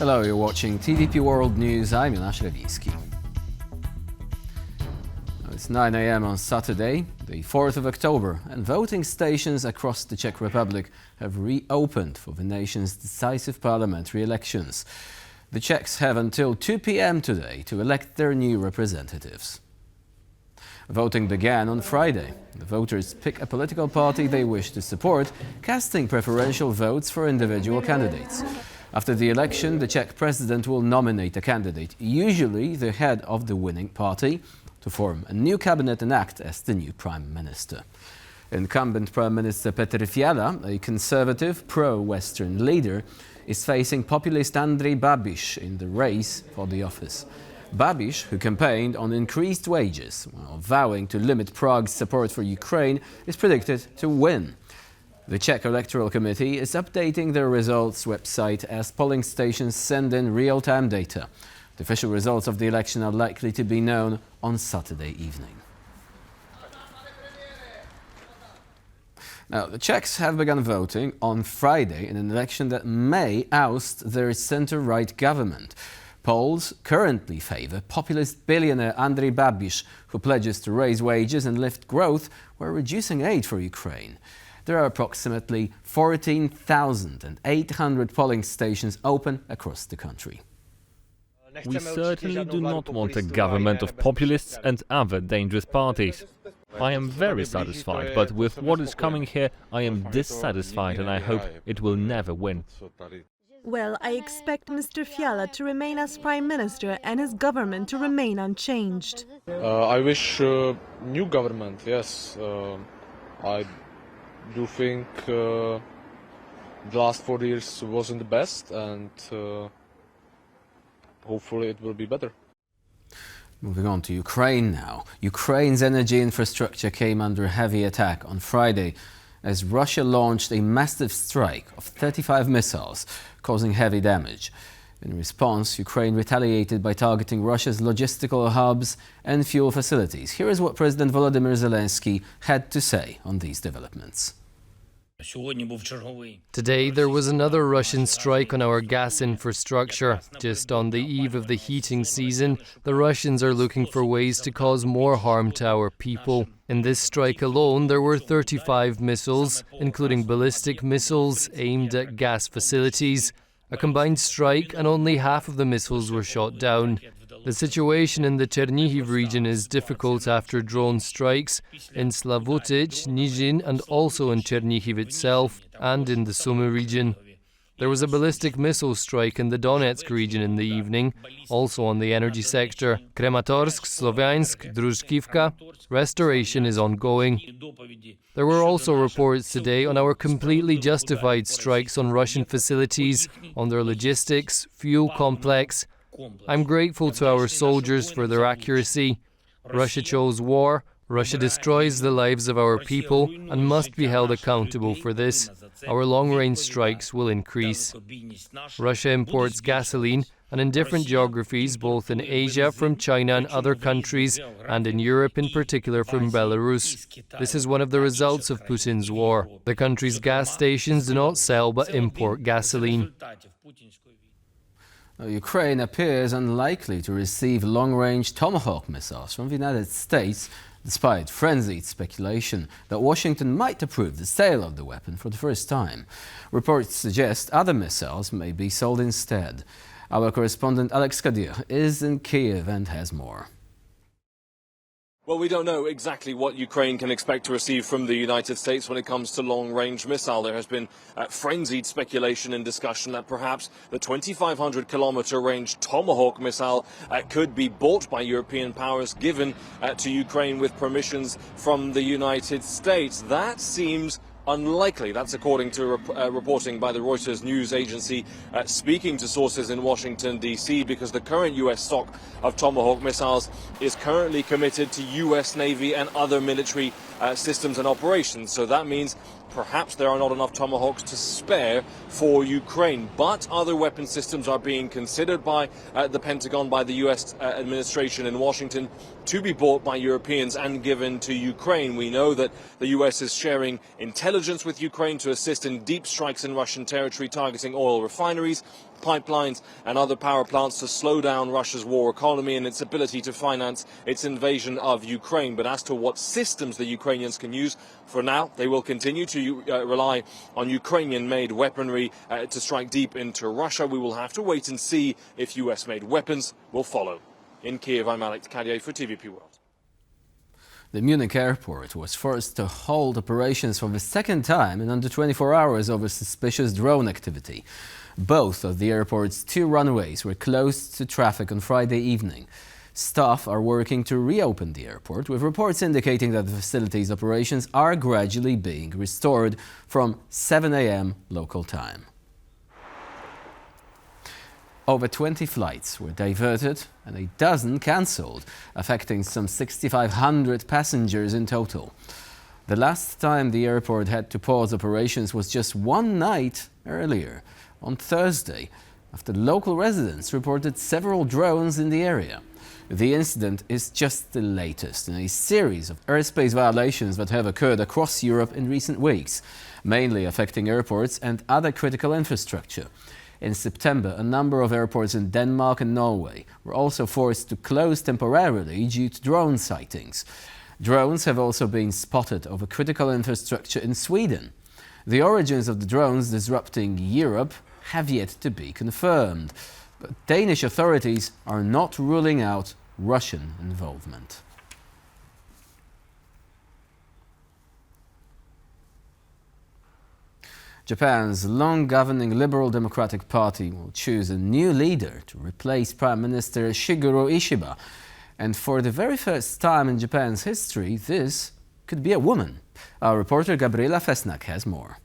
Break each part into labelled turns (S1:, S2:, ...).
S1: Hello, you're watching TVP World News. I'm Jonasz Lewicki. It's 9 a.m. on Saturday, the 4th of October, and voting stations across the Czech Republic have reopened for the nation's decisive parliamentary elections. The Czechs have until 2 p.m. today to elect their new representatives. Voting began on Friday. The voters pick a political party they wish to support, casting preferential votes for individual candidates. After the election, the Czech president will nominate a candidate, usually the head of the winning party, to form a new cabinet and act as the new prime minister. Incumbent Prime Minister Petr Fiala, a conservative pro-Western leader, is facing populist Andrej Babiš in the race for the office. Babiš, who campaigned on increased wages while vowing to limit Prague's support for Ukraine, is predicted to win. The Czech Electoral Committee is updating their results website as polling stations send in real-time data. The official results of the election are likely to be known on Saturday evening. Now, the Czechs have begun voting on Friday in an election that may oust their centre-right government. Polls currently favour populist billionaire Andrej Babiš, who pledges to raise wages and lift growth while reducing aid for Ukraine. There are approximately 14,800 polling stations open across the country.
S2: We certainly do not want a government of populists and other dangerous parties. I am very satisfied, but with what is coming here, I am dissatisfied and I hope it will never win.
S3: Well, I expect Mr. Fiala to remain as Prime Minister and his government to remain unchanged.
S4: I wish new government, yes. I do think the last 4 years wasn't the best, and hopefully it will be better.
S1: Moving on to Ukraine now. Ukraine's energy infrastructure came under heavy attack on Friday as Russia launched a massive strike of 35 missiles, causing heavy damage. In response, Ukraine retaliated by targeting Russia's logistical hubs and fuel facilities. Here is what President Volodymyr Zelensky had to say on these developments.
S5: Today there was another Russian strike on our gas infrastructure. Just on the eve of the heating season, the Russians are looking for ways to cause more harm to our people. In this strike alone, there were 35 missiles, including ballistic missiles aimed at gas facilities. A combined strike, and only half of the missiles were shot down. The situation in the Chernihiv region is difficult after drone strikes in Slavutic, Nizhin and also in Chernihiv itself and in the Sumy region. There was a ballistic missile strike in the Donetsk region in the evening, also on the energy sector. Krematorsk, Sloviansk, Druzhkivka. Restoration is ongoing. There were also reports today on our completely justified strikes on Russian facilities, on their logistics, fuel complex. I'm grateful to our soldiers for their accuracy. Russia chose war. Russia destroys the lives of our people and must be held accountable for this. Our long-range strikes will increase. Russia imports gasoline, and in different geographies, both in Asia from China and other countries, and in Europe in particular from Belarus. This is one of the results of Putin's war. The country's gas stations do not sell but import gasoline.
S1: Ukraine appears unlikely to receive long-range Tomahawk missiles from the United States, despite frenzied speculation that Washington might approve the sale of the weapon for the first time. Reports suggest other missiles may be sold instead. Our correspondent Alex Cadier is in Kyiv and has more.
S6: Well, we don't know exactly what Ukraine can expect to receive from the United States when it comes to long-range missile. There has been frenzied speculation and discussion that perhaps the 2,500-kilometer range Tomahawk missile could be bought by European powers, given to Ukraine with permissions from the United States. That seems unlikely. That's according to reporting by the Reuters news agency, speaking to sources in Washington, D.C., because the current U.S. stock of Tomahawk missiles is currently committed to U.S. Navy and other military systems and operations. So that means perhaps there are not enough Tomahawks to spare for Ukraine. But other weapon systems are being considered by the Pentagon, by the U.S. administration in Washington, to be bought by Europeans and given to Ukraine. We know that the U.S. is sharing intelligence with Ukraine to assist in deep strikes in Russian territory targeting oil refineries. pipelines and other power plants to slow down Russia's war economy and its ability to finance its invasion of Ukraine. But as to what systems the Ukrainians can use, for now, they will continue to rely on Ukrainian-made weaponry to strike deep into Russia. We will have to wait and see if US-made weapons will follow. In Kyiv, I'm Alex Cadier for TVP World.
S1: The Munich airport was forced to halt operations for the second time in under 24 hours over suspicious drone activity. Both of the airport's 2 runways were closed to traffic on Friday evening. Staff are working to reopen the airport, with reports indicating that the facility's operations are gradually being restored from 7 a.m. local time. Over 20 flights were diverted and a dozen cancelled, affecting some 6,500 passengers in total. The last time the airport had to pause operations was just one night earlier, on Thursday, after local residents reported several drones in the area. The incident is just the latest in a series of airspace violations that have occurred across Europe in recent weeks, mainly affecting airports and other critical infrastructure. In September, a number of airports in Denmark and Norway were also forced to close temporarily due to drone sightings. Drones have also been spotted over critical infrastructure in Sweden. The origins of the drones disrupting Europe have yet to be confirmed, but Danish authorities are not ruling out Russian involvement. Japan's long-governing Liberal Democratic Party will choose a new leader to replace Prime Minister Shigeru Ishiba. And for the very first time in Japan's history, this could be a woman. Our reporter Gabriela Fesnak has more.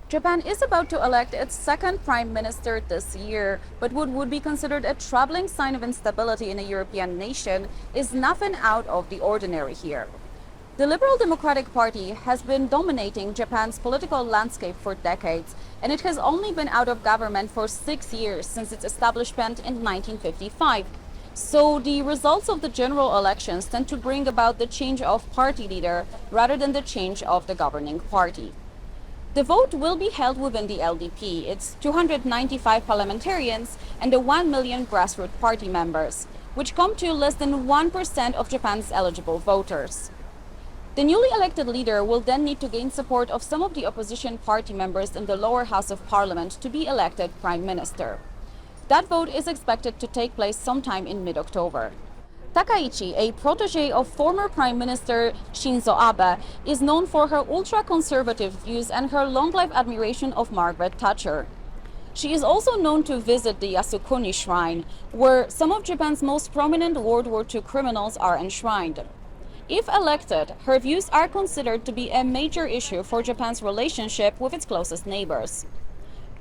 S7: Japan is about to elect its second prime minister this year, but what would be considered a troubling sign of instability in a European nation is nothing out of the ordinary here. The Liberal Democratic Party has been dominating Japan's political landscape for decades, and it has only been out of government for 6 years since its establishment in 1955. So the results of the general elections tend to bring about the change of party leader rather than the change of the governing party. The vote will be held within the LDP, its 295 parliamentarians and the 1 million grassroots party members, which come to less than 1% of Japan's eligible voters. The newly elected leader will then need to gain support of some of the opposition party members in the lower house of parliament to be elected prime minister. That vote is expected to take place sometime in mid-October. Takaichi, a protege of former Prime Minister Shinzo Abe, is known for her ultra-conservative views and her long-life admiration of Margaret Thatcher. She is also known to visit the Yasukuni Shrine, where some of Japan's most prominent World War II criminals are enshrined. If elected, her views are considered to be a major issue for Japan's relationship with its closest neighbors.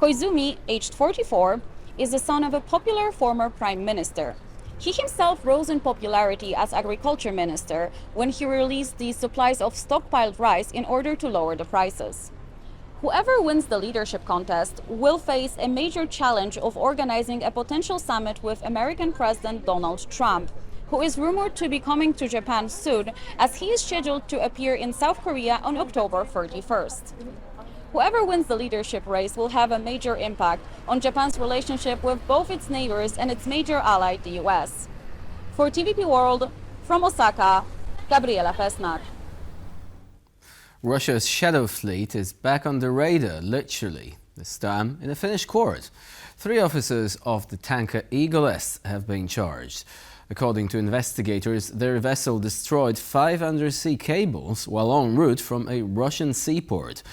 S7: Koizumi, aged 44, is the son of a popular former prime minister. He himself rose in popularity as agriculture minister when he released the supplies of stockpiled rice in order to lower the prices. Whoever wins the leadership contest will face a major challenge of organizing a potential summit with American President Donald Trump, who is rumored to be coming to Japan soon, as he is scheduled to appear in South Korea on October 31st. Whoever wins the leadership race will have a major impact on Japan's relationship with both its neighbors and its major ally, the US. For TVP World, from Osaka, Gabriela Fesnak.
S1: Russia's shadow fleet is back on the radar, literally, this time in a Finnish court. 3 officers of the tanker Eagle S have been charged. According to investigators, their vessel destroyed 5 undersea cables while en route from a Russian seaport.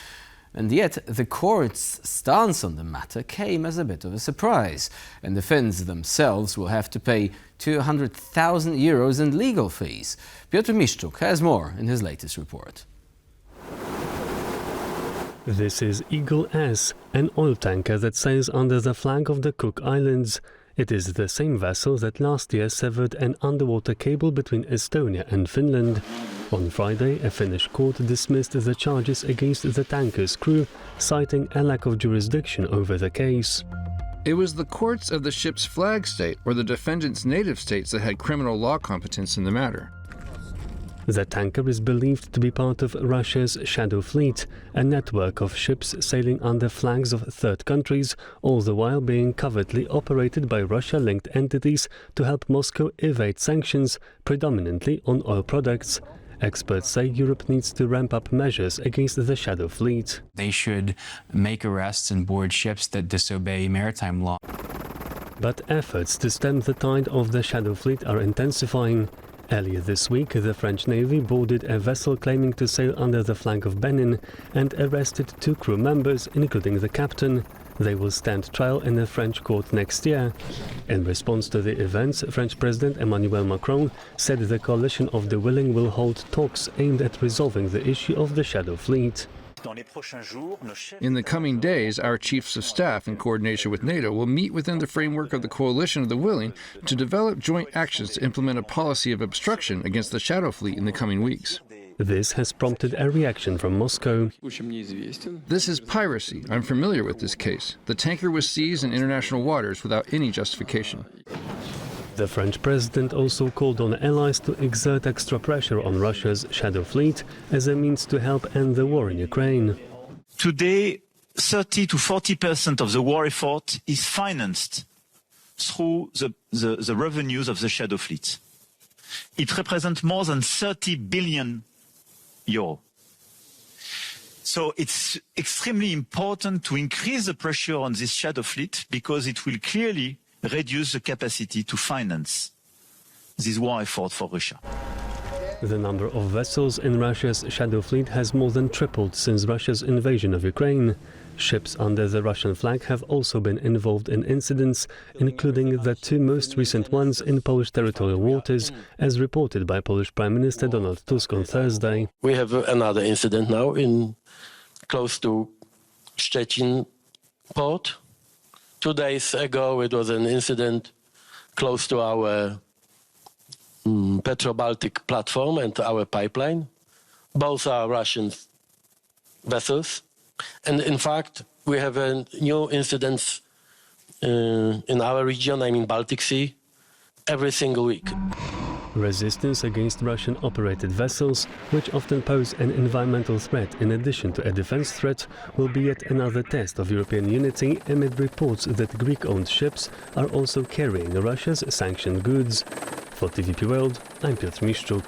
S1: And yet, the court's stance on the matter came as a bit of a surprise, and the Finns themselves will have to pay 200,000 euros in legal fees. Piotr Miszczuk has more in his latest report.
S8: This is Eagle S, an oil tanker that sails under the flag of the Cook Islands. It is the same vessel that last year severed an underwater cable between Estonia and Finland. On Friday, a Finnish court dismissed the charges against the tanker's crew, citing a lack of jurisdiction over the case.
S9: It was the courts of the ship's flag state or the defendant's native states that had criminal law competence in the matter.
S8: The tanker is believed to be part of Russia's Shadow Fleet, a network of ships sailing under flags of third countries, all the while being covertly operated by Russia-linked entities to help Moscow evade sanctions, predominantly on oil products. Experts say Europe needs to ramp up measures against the Shadow Fleet.
S10: They should make arrests and board ships that disobey maritime law.
S8: But efforts to stem the tide of the Shadow Fleet are intensifying. Earlier this week, the French Navy boarded a vessel claiming to sail under the flag of Benin and arrested 2 crew members, including the captain. They will stand trial in a French court next year. In response to the events, French President Emmanuel Macron said the coalition of the willing will hold talks aimed at resolving the issue of the Shadow Fleet.
S9: In the coming days, our chiefs of staff, in coordination with NATO, will meet within the framework of the coalition of the willing to develop joint actions to implement a policy of obstruction against the Shadow Fleet in the coming weeks.
S8: This has prompted a reaction from Moscow.
S9: This is piracy. I'm familiar with this case. The tanker was seized in international waters without any justification.
S8: The French president also called on allies to exert extra pressure on Russia's Shadow Fleet as a means to help end the war in Ukraine.
S11: Today, 30 to 40% of the war effort is financed through the revenues of the Shadow Fleet. It represents more than 30 billion euro. So it's extremely important to increase the pressure on this Shadow Fleet because it will clearly reduce the capacity to finance this war effort for Russia.
S8: The number of vessels in Russia's Shadow Fleet has more than tripled since Russia's invasion of Ukraine. Ships under the Russian flag have also been involved in incidents, including the 2 most recent ones in Polish territorial waters, as reported by Polish Prime Minister Donald Tusk on Thursday.
S12: We have another incident now close to Szczecin port. 2 days ago, it was an incident close to our Petro-Baltic platform and our pipeline. Both are Russian vessels. And in fact, we have new incidents in our region, I mean Baltic Sea, every single week.
S8: Resistance against Russian-operated vessels, which often pose an environmental threat in addition to a defense threat, will be yet another test of European unity amid reports that Greek-owned ships are also carrying Russia's sanctioned goods. For TVP World, I'm Piotr Miszczuk.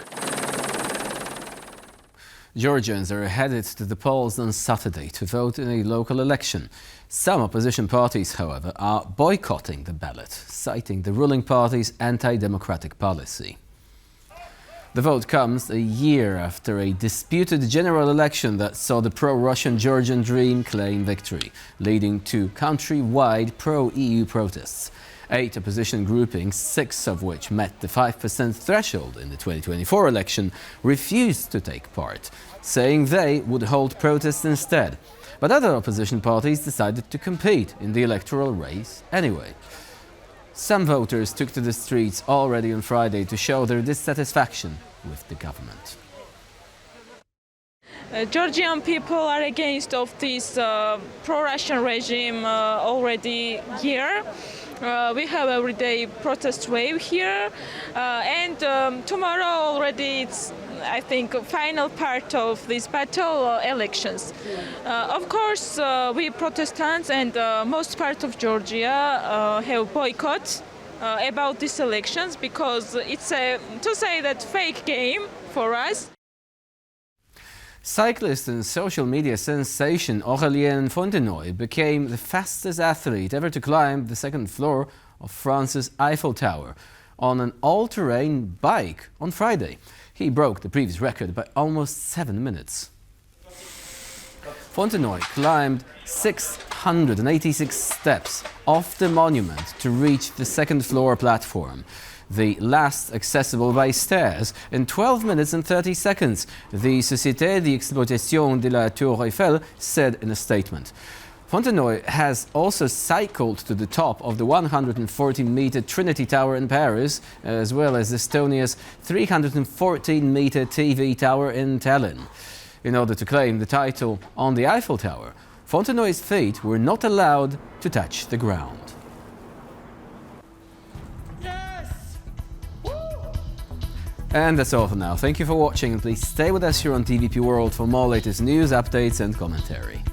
S1: Georgians are headed to the polls on Saturday to vote in a local election. Some opposition parties, however, are boycotting the ballot, citing the ruling party's anti-democratic policy. The vote comes a year after a disputed general election that saw the pro-Russian Georgian Dream claim victory, leading to country-wide pro-EU protests. 8 opposition groupings, 6 of which met the 5% threshold in the 2024 election, refused to take part, saying they would hold protests instead. But other opposition parties decided to compete in the electoral race anyway. Some voters took to the streets already on Friday to show their dissatisfaction with the government.
S13: Georgian people are against of this pro-Russian regime already here. We have everyday protest wave here, and tomorrow already it's, I think, a final part of this battle, elections. Of course, we Protestants and most part of Georgia have boycott about these elections because it's a, to say that, fake game for us.
S1: Cyclist and social media sensation Aurélien Fontenoy became the fastest athlete ever to climb the 2nd floor of France's Eiffel Tower on an all-terrain bike on Friday. He broke the previous record by almost 7 minutes. Fontenoy climbed 686 steps off the monument to reach the 2nd floor platform, the last accessible by stairs, in 12 minutes and 30 seconds, the Société d'Exploitation de la Tour Eiffel said in a statement. Fontenoy has also cycled to the top of the 114-meter Trinity Tower in Paris, as well as Estonia's 314-meter TV Tower in Tallinn. In order to claim the title on the Eiffel Tower, Fontenoy's feet were not allowed to touch the ground. And that's all for now. Thank you for watching, and please stay with us here on TVP World for more latest news, updates and commentary.